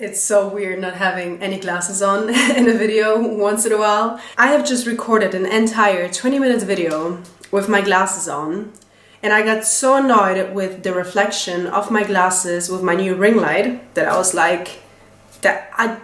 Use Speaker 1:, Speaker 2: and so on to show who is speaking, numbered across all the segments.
Speaker 1: It's so weird not having any glasses on in a video once in a while. I have just recorded an entire 20-minute video with my glasses on, and I got so annoyed with the reflection of my glasses with my new ring light that I was like, I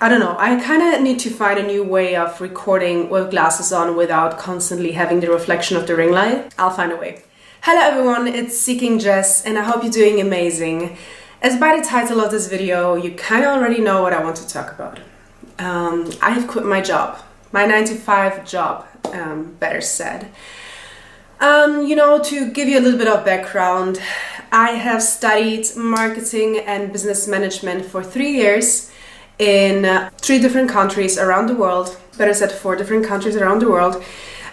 Speaker 1: don't know, I kind of need to find a new way of recording with glasses on without constantly having the reflection of the ring light. I'll find a way. Hello everyone, it's seekingjess, and I hope you're doing amazing. As by the title of this video, you kind of already know what I want to talk about. I have quit my job, my 9-to-5 job, better said. To give you a little bit of background, I have studied marketing and business management for 3 years in 3 different countries around the world, better said 4 different countries around the world,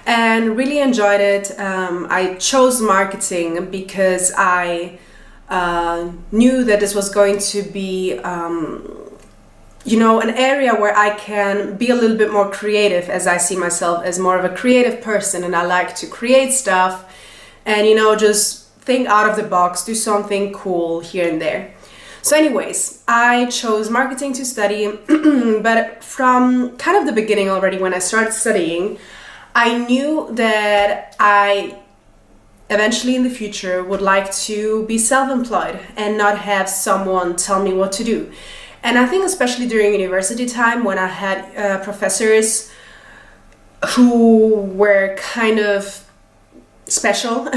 Speaker 1: and really enjoyed it. I chose marketing because I knew that this was going to be, an area where I can be a little bit more creative, as I see myself as more of a creative person, and I like to create stuff and, just think out of the box, do something cool here and there. So anyways, I chose marketing to study, but from kind of the beginning already when I started studying, I knew that I eventually in the future would like to be self-employed and not have someone tell me what to do. And I think especially during university time, when I had professors who were kind of special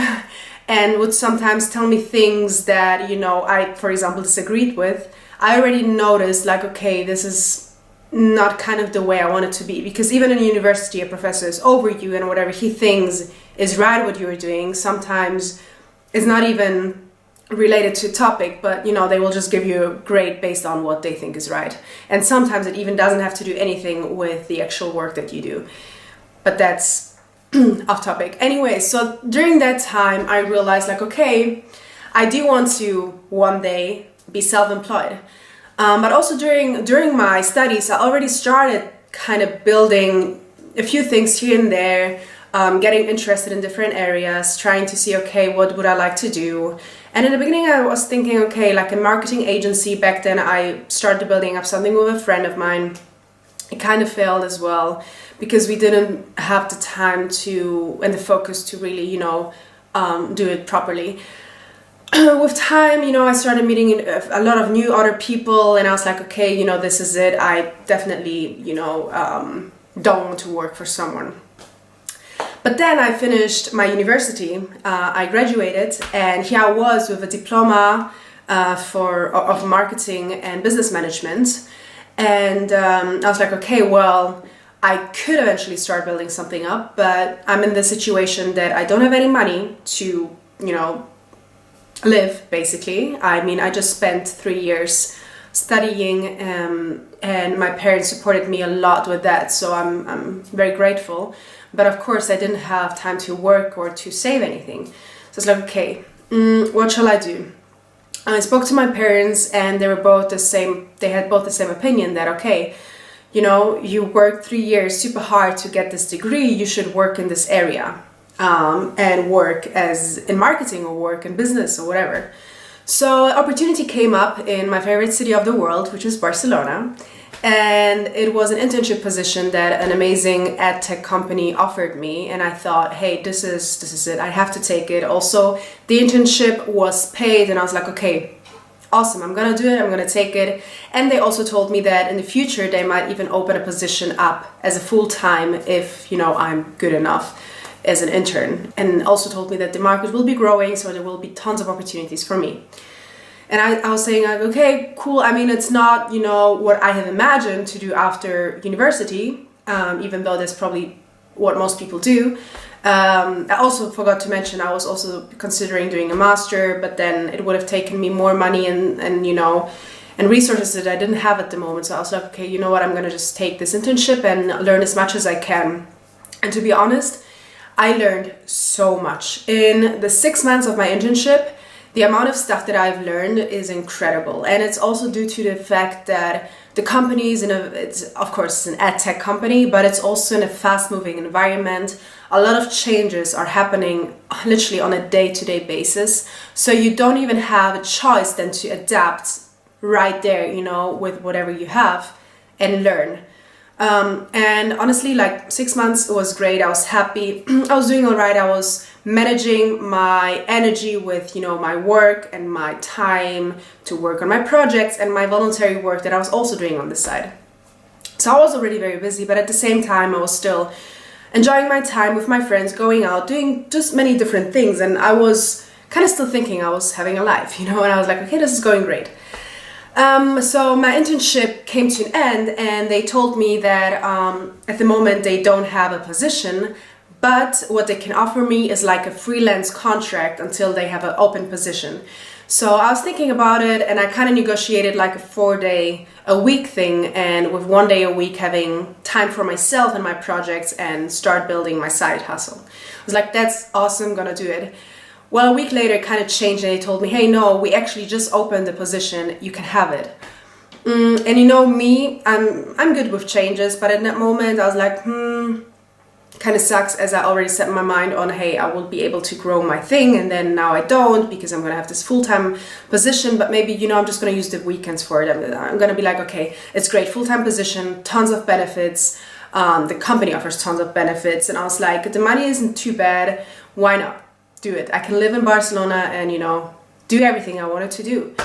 Speaker 1: and would sometimes tell me things that, I, for example, disagreed with, I already noticed like, okay, this is not kind of the way I want it to be. Because even in university, a professor is over you and whatever he thinks is right what you're doing sometimes is not even related to topic, but they will just give you a grade based on what they think is right. And sometimes it even doesn't have to do anything with the actual work that you do. But that's off topic. Anyway, so during that time I realized like, okay, I do want to one day be self-employed. But also during my studies, I already started kind of building a few things here and there, getting interested in different areas, trying to see, okay, what would I like to do? And in the beginning, I was thinking, okay, like a marketing agency. Back then, I started building up something with a friend of mine. It kind of failed as well because we didn't have the time and the focus to really, do it properly. With time, I started meeting a lot of new other people, and I was like, okay, this is it. I definitely, don't want to work for someone. But then I finished my university. I graduated, and here I was with a diploma of marketing and business management. And I was like, okay, well, I could eventually start building something up, but I'm in the situation that I don't have any money to, live, basically. I mean, I just spent 3 years studying, and my parents supported me a lot with that, so I'm very grateful. But of course, I didn't have time to work or to save anything. So it's like, okay, what shall I do? I spoke to my parents, and they were both the same. They had both the same opinion that, okay, you worked 3 years super hard to get this degree. You should work in this area. And work as in marketing or work in business or whatever. So an opportunity came up in my favorite city of the world, which is Barcelona, and it was an internship position that an amazing ad tech company offered me, and I thought, hey, this is it. I have to take it. Also, the internship was paid, and I was like, okay, awesome, I'm gonna do it, I'm gonna take it. And they also told me that in the future they might even open a position up as a full-time if, I'm good enough as an intern, and also told me that the market will be growing, so there will be tons of opportunities for me. And I was saying, like, okay, cool. I mean, it's not, what I have imagined to do after university, even though that's probably what most people do. I also forgot to mention, I was also considering doing a master, but then it would have taken me more money and resources that I didn't have at the moment. So I was like, okay, you know what, I'm gonna just take this internship and learn as much as I can. And to be honest, I learned so much. In the 6 months of my internship, the amount of stuff that I've learned is incredible. And it's also due to the fact that the company is of course, it's an ad tech company, but it's also in a fast-moving environment. A lot of changes are happening literally on a day-to-day basis. So you don't even have a choice than to adapt right there, you know, with whatever you have and learn. And honestly, like 6 months was great. I was happy. I was doing all right. I was managing my energy with, you know, my work and my time to work on my projects and my voluntary work that I was also doing on the side. So I was already very busy, but at the same time, I was still enjoying my time with my friends, going out, doing just many different things. And I was kind of still thinking I was having a life, you know, and I was like, okay, this is going great. So my internship came to an end, and they told me that at the moment they don't have a position, but what they can offer me is like a freelance contract until they have an open position. So I was thinking about it, and I kind of negotiated like a 4-day-a-week thing, and with 1 day a week having time for myself and my projects and start building my side hustle. I was like, that's awesome, gonna do it. Well, a week later it kind of changed, and they told me, hey, no, we actually just opened the position, you can have it. And you know me, I'm good with changes, but in that moment I was like, kind of sucks, as I already set my mind on, hey, I will be able to grow my thing, and then now I don't because I'm gonna have this full-time position, but maybe, you know, I'm just gonna use the weekends for it. I'm gonna be like, okay, it's great, full-time position, tons of benefits, the company offers tons of benefits, and I was like, the money isn't too bad, why not? Do it. I can live in Barcelona and, you know, do everything I wanted to do.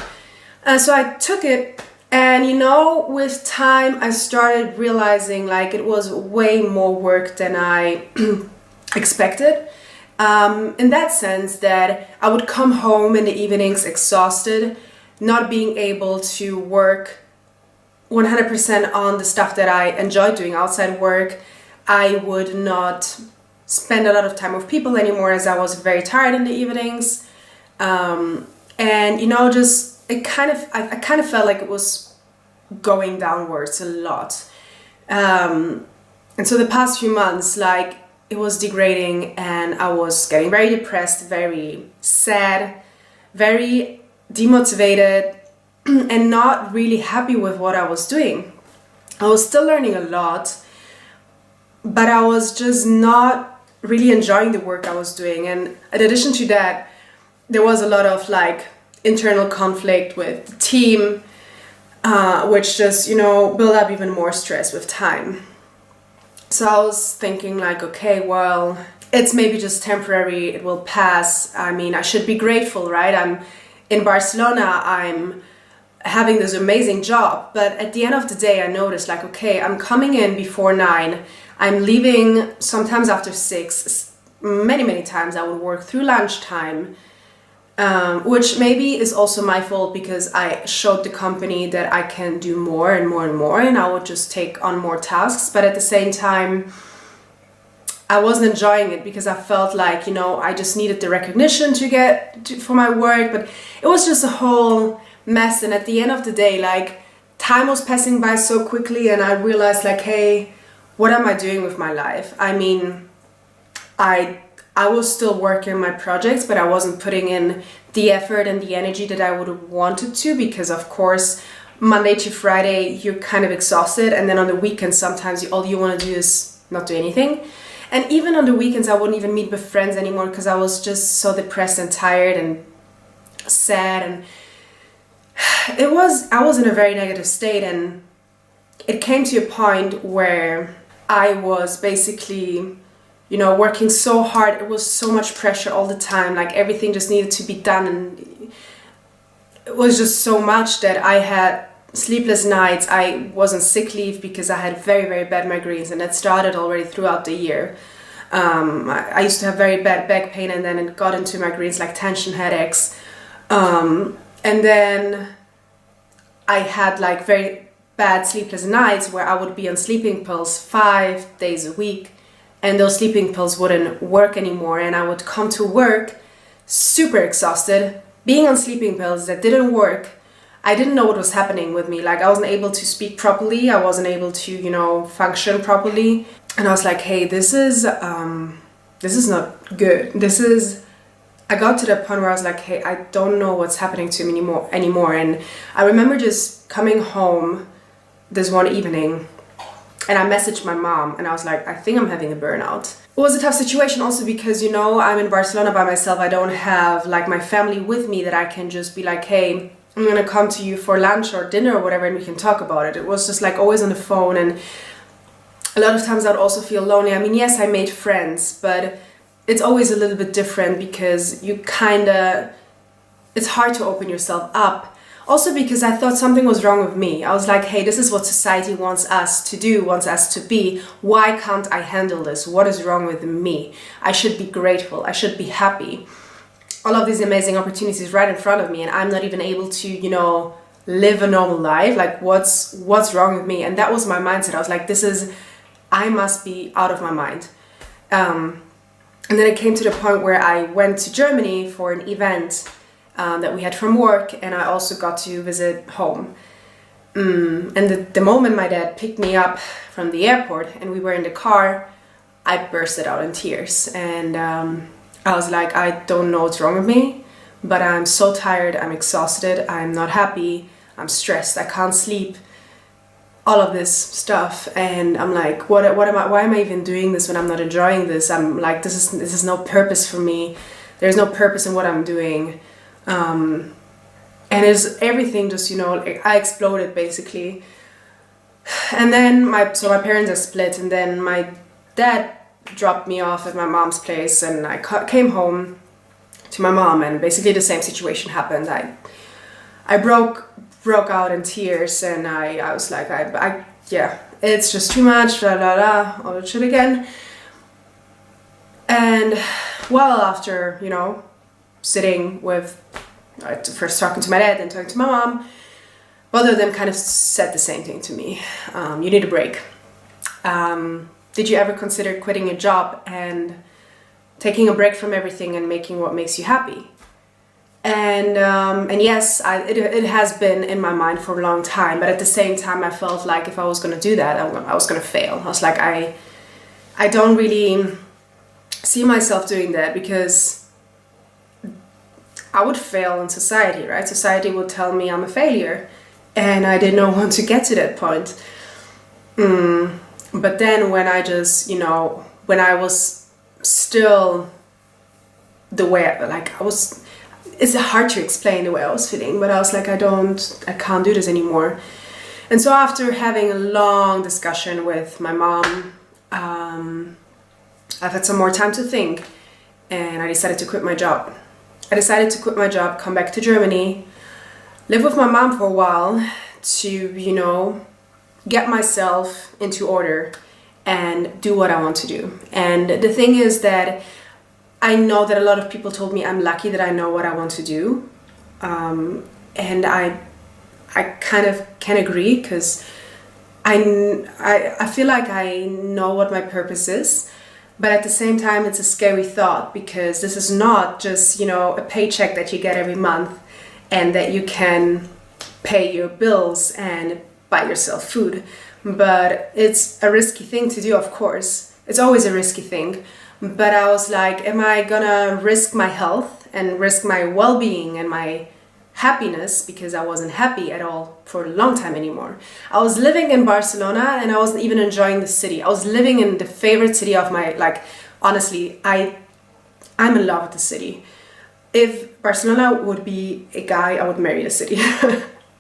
Speaker 1: So I took it, and, you know, with time I started realizing like it was way more work than I expected. In that sense that I would come home in the evenings exhausted, not being able to work 100% on the stuff that I enjoyed doing outside work. I would not spend a lot of time with people anymore, as I was very tired in the evenings, and, you know, just I kind of felt like it was going downwards a lot, and so the past few months, like, it was degrading, and I was getting very depressed, very sad, very demotivated, and not really happy with what I was doing. I was still learning a lot, but I was just not really enjoying the work I was doing. And in addition to that, there was a lot of like internal conflict with the team, which just, you know, built up even more stress with time. So I was thinking like, okay, well, it's maybe just temporary, it will pass. I mean, I should be grateful, right? I'm in Barcelona, I'm having this amazing job, but at the end of the day I noticed like, okay, I'm coming in before 9, I'm leaving sometimes after 6, many times I would work through lunchtime, which maybe is also my fault because I showed the company that I can do more and more and more, and I would just take on more tasks, but at the same time I wasn't enjoying it because I felt like, you know, I just needed the recognition for my work, but it was just a whole mess. And at the end of the day, like, time was passing by so quickly, and I realized like, hey, what am I doing with my life? I mean, I was still working on my projects, but I wasn't putting in the effort and the energy that I would have wanted to, because of course Monday to Friday you're kind of exhausted, and then on the weekends sometimes all you want to do is not do anything. And even on the weekends I wouldn't even meet with friends anymore because I was just so depressed and tired and sad, and I was in a very negative state. And it came to a point where I was basically, you know, working so hard. It was so much pressure all the time, like everything just needed to be done, and it was just so much that I had sleepless nights. I was on sick leave because I had very bad migraines, and that started already throughout the year. I used to have very bad back pain, and then it got into migraines, like tension headaches, and then I had like very bad sleepless nights where I would be on sleeping pills 5 days a week, and those sleeping pills wouldn't work anymore, and I would come to work super exhausted, being on sleeping pills that didn't work. I didn't know what was happening with me. Like, I wasn't able to speak properly, I wasn't able to, you know, function properly, and I was like, hey, this is not good. I got to the point where I was like, hey, I don't know what's happening to me anymore. And I remember just coming home this one evening, and I messaged my mom, and I was like, I think I'm having a burnout. It was a tough situation also because, you know, I'm in Barcelona by myself. I don't have like my family with me that I can just be like, hey, I'm gonna come to you for lunch or dinner or whatever and we can talk about it. It was just like always on the phone, and a lot of times I would also feel lonely. I mean, yes, I made friends, but it's always a little bit different because it's hard to open yourself up. Also because I thought something was wrong with me. I was like, hey, this is what society wants us to do, wants us to be. Why can't I handle this? What is wrong with me? I should be grateful. I should be happy. All of these amazing opportunities right in front of me, and I'm not even able to, live a normal life. Like, what's wrong with me? And that was my mindset. I was like, I must be out of my mind. And then it came to the point where I went to Germany for an event that we had from work, and I also got to visit home. And the moment my dad picked me up from the airport and we were in the car, I bursted out in tears. And I was like, I don't know what's wrong with me, but I'm so tired, I'm exhausted, I'm not happy, I'm stressed, I can't sleep, all of this stuff. And I'm like, why am I even doing this when I'm not enjoying this? I'm like, this is no purpose for me. There's no purpose in what I'm doing. And it's everything just, I exploded basically. And then my parents are split, and then my dad dropped me off at my mom's place, and I came home to my mom, and basically the same situation happened. I broke out in tears, and I was like, yeah, it's just too much, blah, blah, blah, all that shit again. And well, after, sitting with, first talking to my dad, then talking to my mom, both of them kind of said the same thing to me. You need a break. Did you ever consider quitting a job and taking a break from everything and making what makes you happy? And yes, it has been in my mind for a long time, but at the same time I felt like if I was going to do that, I was going to fail. I was like, I don't really see myself doing that, because I would fail in society, right? Society would tell me I'm a failure, and I did not want to get to that point. But then when I just, when I was still the way, it's hard to explain the way I was feeling, but I was like, I can't do this anymore. And so after having a long discussion with my mom, I've had some more time to think, and I decided to quit my job. Come back to Germany, live with my mom for a while to, get myself into order and do what I want to do. And the thing is that I know that a lot of people told me I'm lucky that I know what I want to do. And I kind of can agree, because I feel like I know what my purpose is. But at the same time, it's a scary thought, because this is not just, a paycheck that you get every month and that you can pay your bills and buy yourself food. But it's a risky thing to do, of course. It's always a risky thing. But I was like, am I gonna risk my health and risk my well-being and my happiness, because I wasn't happy at all for a long time anymore. I was living in Barcelona and I wasn't even enjoying the city. I was living in the favorite city of my, honestly, I'm in love with the city. If Barcelona would be a guy, I would marry the city.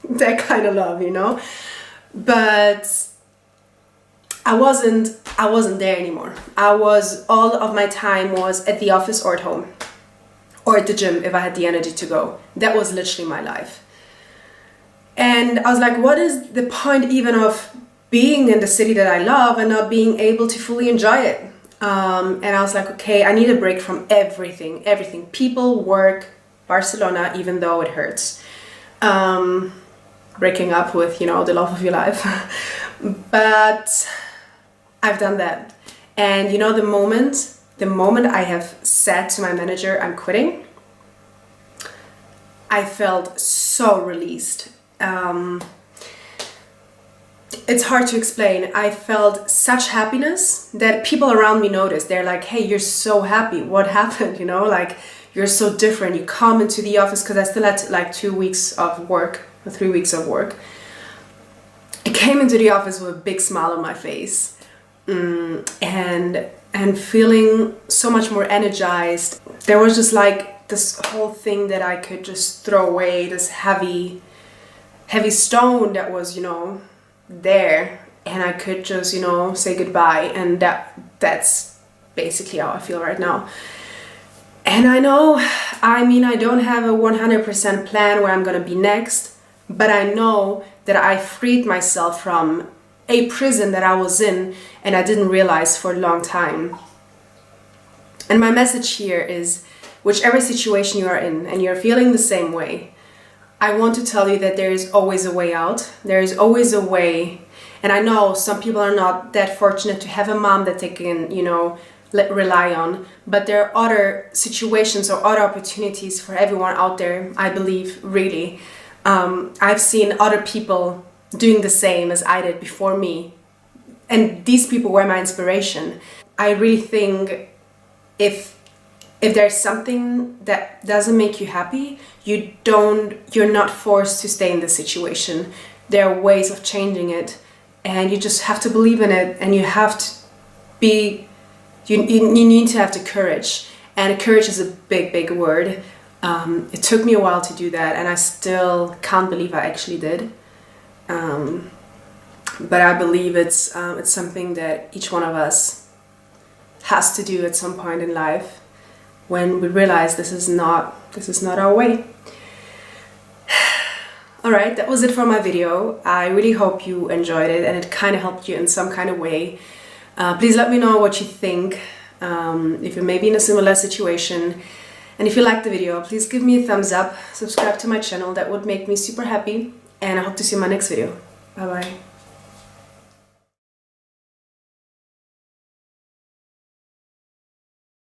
Speaker 1: That kind of love, But I wasn't there anymore. All of my time was at the office or at home, or at the gym if I had the energy to go. That was literally my life. And I was like, what is the point even of being in the city that I love and not being able to fully enjoy it? And I was like, okay, I need a break from everything. People, work, Barcelona, even though it hurts. Breaking up with, the love of your life. But I've done that. And the moment I have said to my manager, I'm quitting, I felt so released. It's hard to explain. I felt such happiness that people around me noticed. They're like, hey, you're so happy. What happened? You're so different. You come into the office, because I still had 2 weeks of work, or 3 weeks of work. I came into the office with a big smile on my face, and feeling so much more energized. There was just this whole thing that I could just throw away, this heavy heavy stone that was, you know, there, and I could just, you know, say goodbye. And that's basically how I feel right now. And I know, I mean, I don't have a 100% plan where I'm gonna be next, but I know that I freed myself from a prison that I was in and I didn't realize for a long time. And my message here is, whichever situation you are in and you're feeling the same way, I want to tell you that there is always a way out. There is always a way. And I know some people are not that fortunate to have a mom that they can, you know, rely on, but there are other situations or other opportunities for everyone out there, I believe, really. I've seen other people doing the same as I did before me, and these people were my inspiration. I really think if there's something that doesn't make you happy, you're not forced to stay in the situation. There are ways of changing it, and you just have to believe in it, and you have to be, you need to have the courage. And courage is a big word. It took me a while to do that, and I still can't believe I actually did. But I believe it's something that each one of us has to do at some point in life, when we realize this is not our way. Alright, that was it for my video. I really hope you enjoyed it and it kind of helped you in some kind of way. Please let me know what you think, if you're maybe in a similar situation. And if you liked the video, please give me a thumbs up, subscribe to my channel, that would make me super happy. And I hope to see you in my next video. Bye bye.